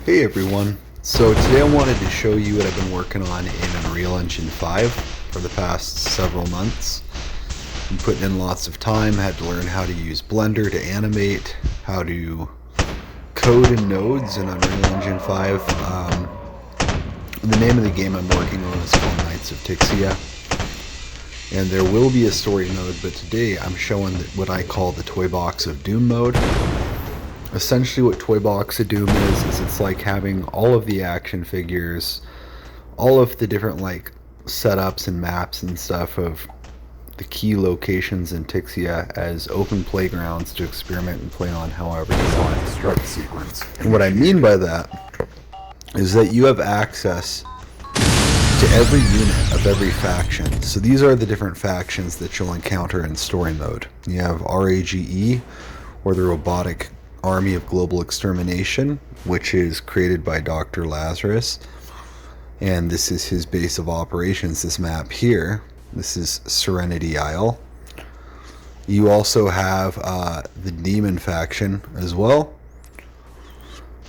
Hey everyone. So today I wanted to show you what I've been working on in Unreal Engine 5 for the past several months. I'm putting in lots of time, had to learn how to use Blender to animate, how to code in nodes in Unreal Engine 5. The name of the game I'm working on is called Knights of Tixia. And there will be a story mode, but today I'm showing what I call the Toy Box of Doom mode. Essentially what Toy Box of Doom is it's like having all of the action figures, all of the different like setups and maps and stuff of the key locations in Tixia as open playgrounds to experiment and play on however you want. Start the sequence. And what I mean by that is that you have access to every unit of every faction. So these are the different factions that you'll encounter in story mode. You have RAGE, or the Robotic Army of Global Extermination, which is created by Dr. Lazarus. And this is his base of operations, this map here. This is Serenity Isle. You also have the Demon faction as well.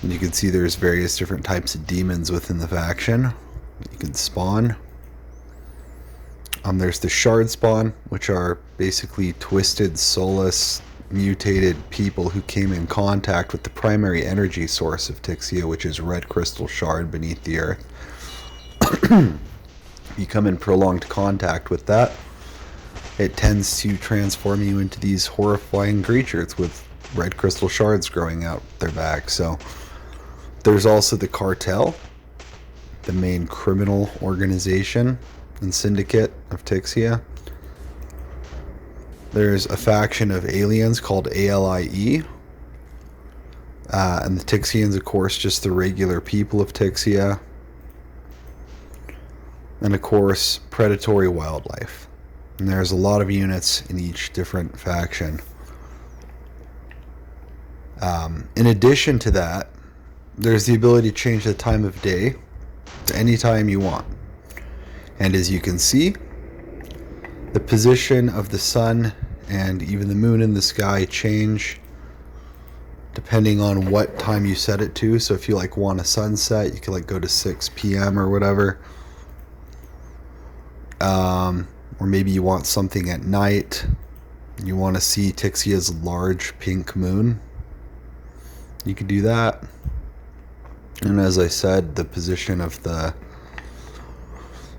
And you can see there's various different types of demons within the faction. You can spawn. There's the Shard spawn, which are basically twisted, soulless, mutated people who came in contact with the primary energy source of Tixia, which is red crystal shard beneath the earth. You come in prolonged contact with that, it tends to transform you into these horrifying creatures with red crystal shards growing out their back. So there's also the Cartel, the main criminal organization and syndicate of Tixia. There's a faction of aliens called ALIE. And the Tixians, of course, just the regular people of Tixia. And, of course, predatory wildlife. And there's a lot of units in each different faction. In addition to that, there's the ability to change the time of day to any time you want. And as you can see, the position of the sun and even the moon in the sky change depending on what time you set it to. So if you like want a sunset, you can like go to 6 p.m. or whatever. Or maybe you want something at night. You want to see Tixia's large pink moon. You can do that. And as I said, the position of the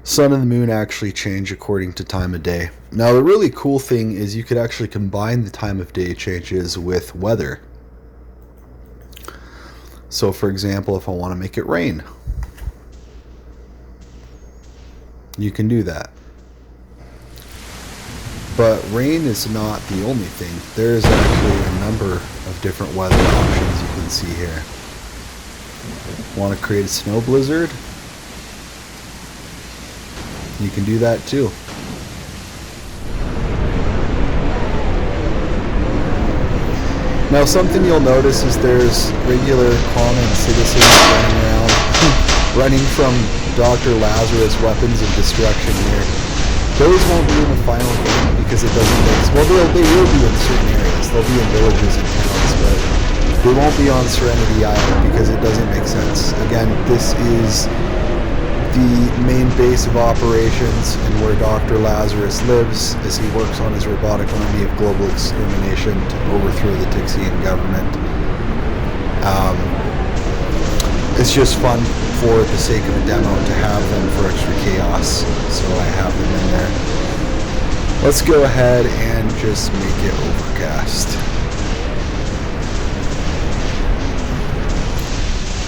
sun and the moon actually change according to time of day. Now the really cool thing is you could actually combine the time of day changes with weather. So for example, if I want to make it rain, you can do that. But rain is not the only thing. There is actually a number of different weather options you can see here. Want to create a snow blizzard? You can do that too. Now something you'll notice is there's regular common citizens running around, running from Dr. Lazarus weapons of destruction here. Those won't be in the final game because it doesn't make sense. Well, they will be in certain areas. They'll be in villages and towns, but they won't be on Serenity Island because it doesn't make sense. Again, this is the main base of operations and where Dr. Lazarus lives as he works on his robotic army of global extermination to overthrow the Tixian government. It's just fun for the sake of a demo to have them for extra chaos, so I have them in there. Let's go ahead and just make it overcast.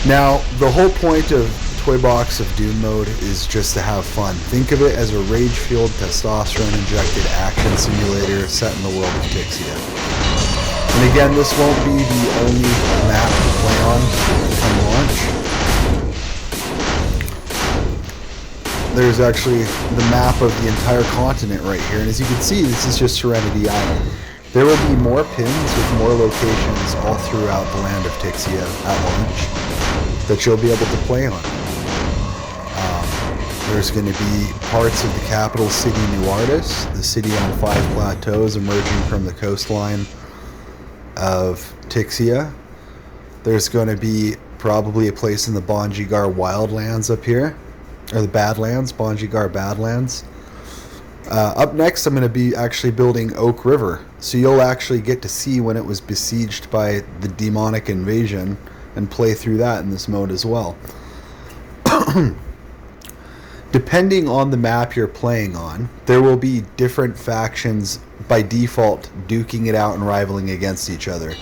Now, the whole point of Toy Box of Doom mode is just to have fun. Think of it as a rage-fueled, testosterone-injected action simulator set in the world of Tixia. And again, this won't be the only map to play on from launch. There's actually the map of the entire continent right here, and as you can see, this is just Serenity Island. There will be more pins with more locations all throughout the land of Tixia at launch that you'll be able to play on. There's going to be parts of the capital city, New Artis, the city on 5 plateaus emerging from the coastline of Tixia. There's going to be Probably a place in the Bonjigar Wildlands up here. Or the Badlands, Bonjigar Badlands. Up next, I'm going to be actually building Oak River. So you'll actually get to see when it was besieged by the demonic invasion and play through that in this mode as well. Depending on the map you're playing on, there will be different factions by default duking it out and rivaling against each other.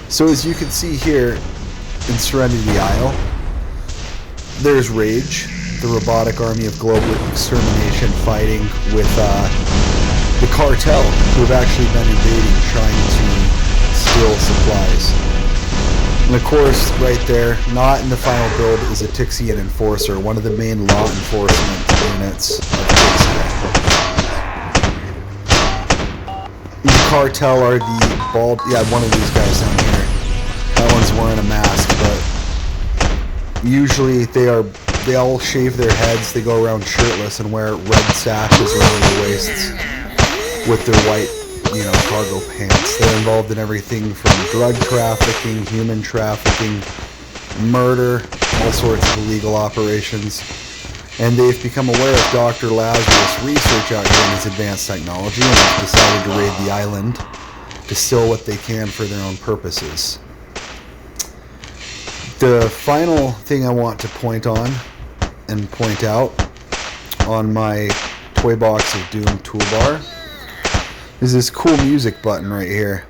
So as you can see here in Serenity Isle, there's Rage, the robotic army of global extermination, fighting with the cartel, who have actually been invading, trying to steal supplies. And of course, right there, not in the final build, is a Tixian Enforcer, one of the main law enforcement units of Tixia. The cartel are the bald, one of these guys down here. That one's wearing a mask, but usually they all shave their heads, they go around shirtless and wear red sashes around their waists with their white, cargo pants. They're involved in everything from drug trafficking, human trafficking, murder, all sorts of illegal operations. And they've become aware of Dr. Lazarus' research out here in his advanced technology and have decided to raid the island to steal what they can for their own purposes. The final thing I want to point on and point out on my Toy Box of Doom toolbar is this cool music button right here.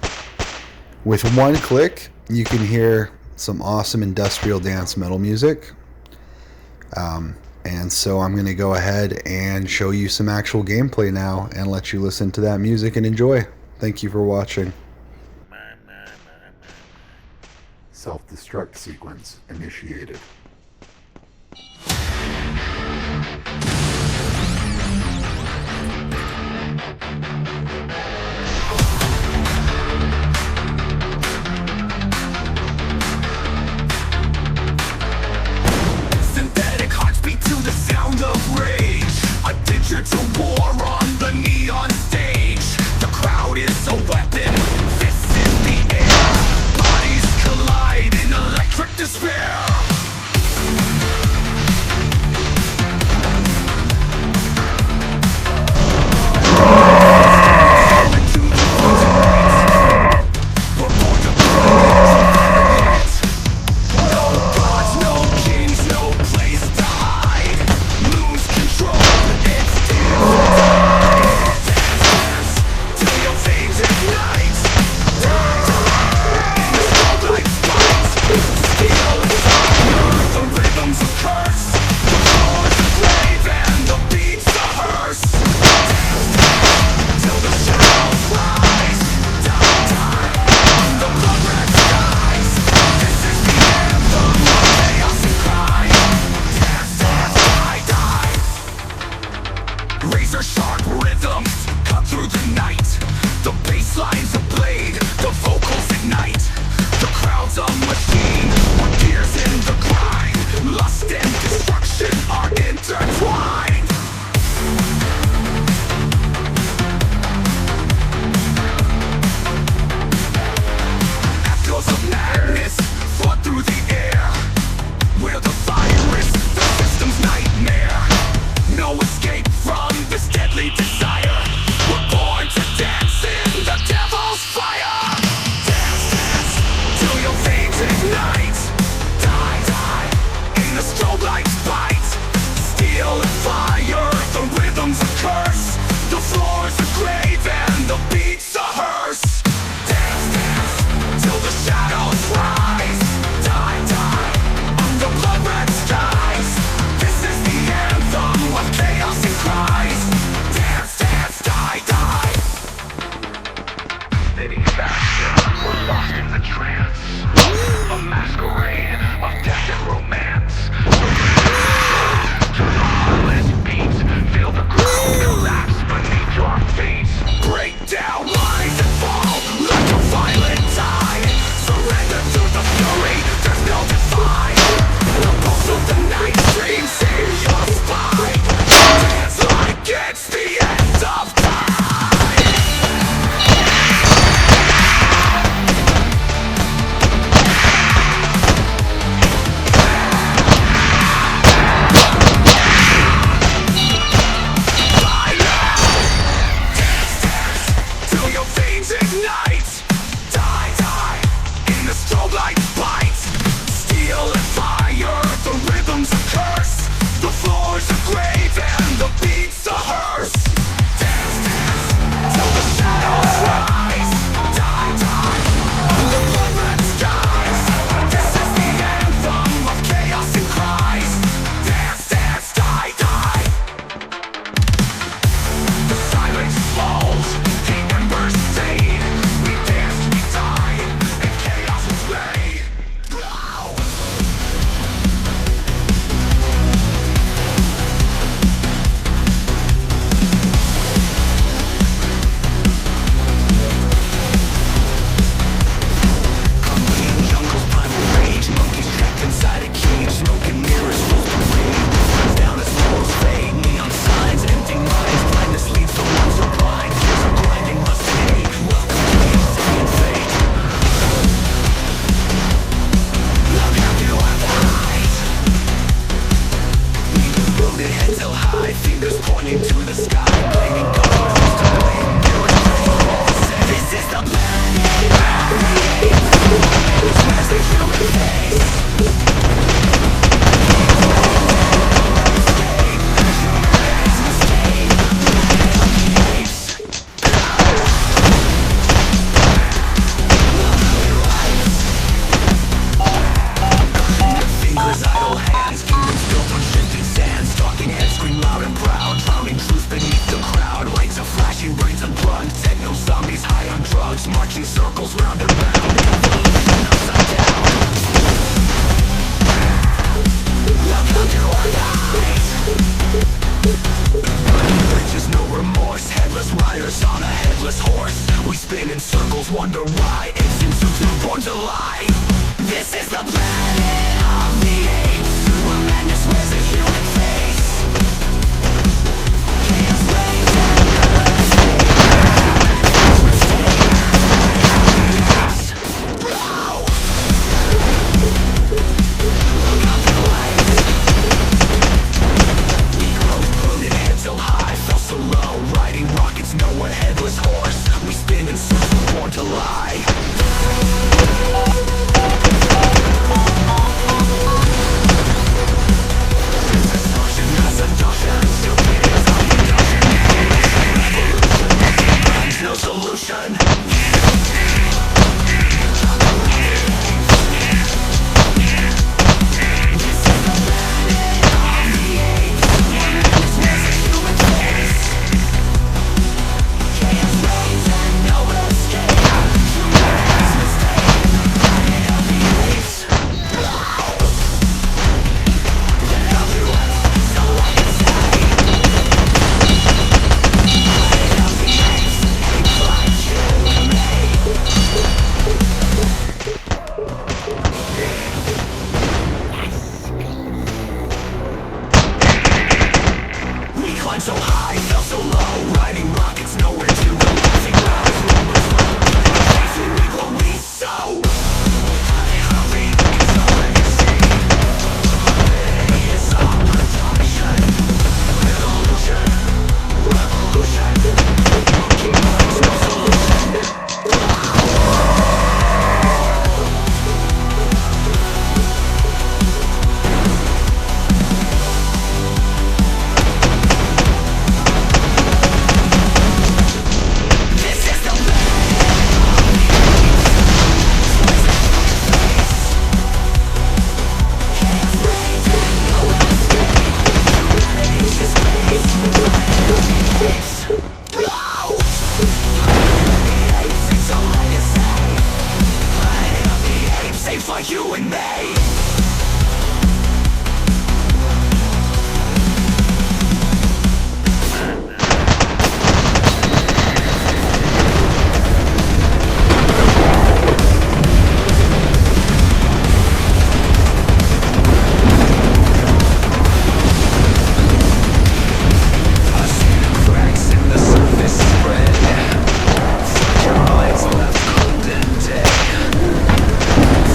With one click, you can hear some awesome industrial dance metal music. And so I'm going to go ahead and show you some actual gameplay now and let you listen to that music and enjoy. Thank you for watching. Self-destruct sequence initiated. Synthetic hearts beat to the sound of rage. A digital war on the neon stage. The crowd is a weapon, fists in the air. Bodies collide in electric despair. This is the planet of the apes, where madness wears a human face. Chaos reigns and earth stays. Bro! Look up the lights. We grow rooted, head so high, fell so low, riding rockets, no a headless horse. We spin in circles, born to lie. No solution. We climb so high, fell so low, riding rockets, nowhere to go. Laughing loud as rumors flow, facing what we sow. Hurry, it's all I can see. It's all production. Revolution, revolution. Monkey minds, no solution. This is the apes like you and me. I see the cracks in the surface spread. Fragile minds left cold and dead.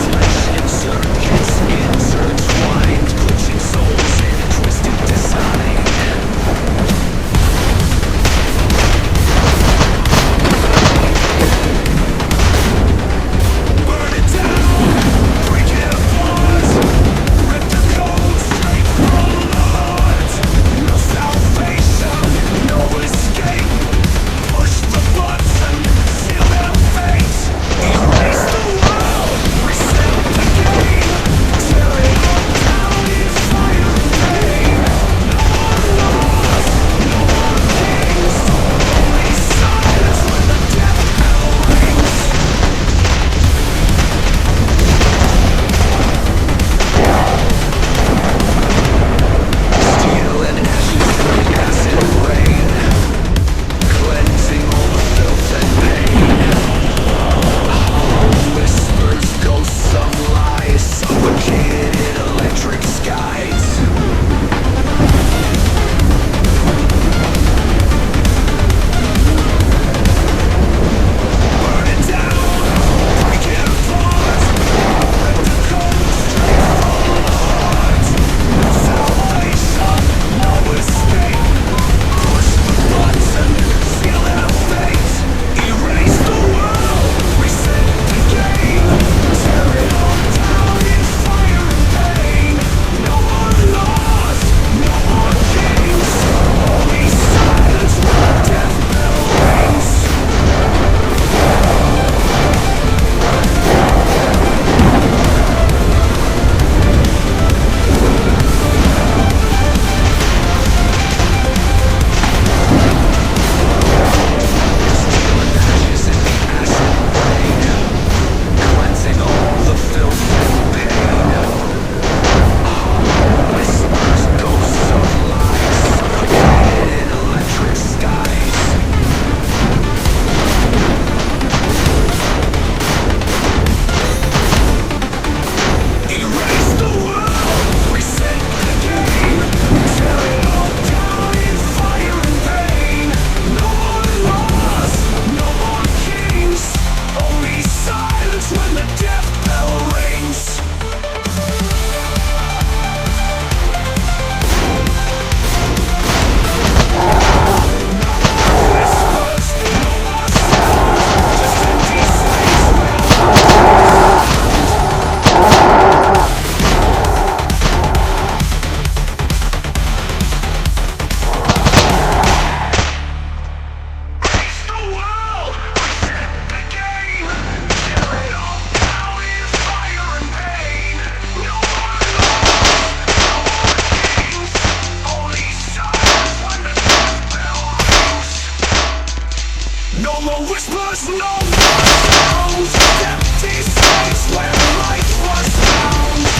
Flesh in circuits. No more whispers, no more sounds. Empty space where life was found.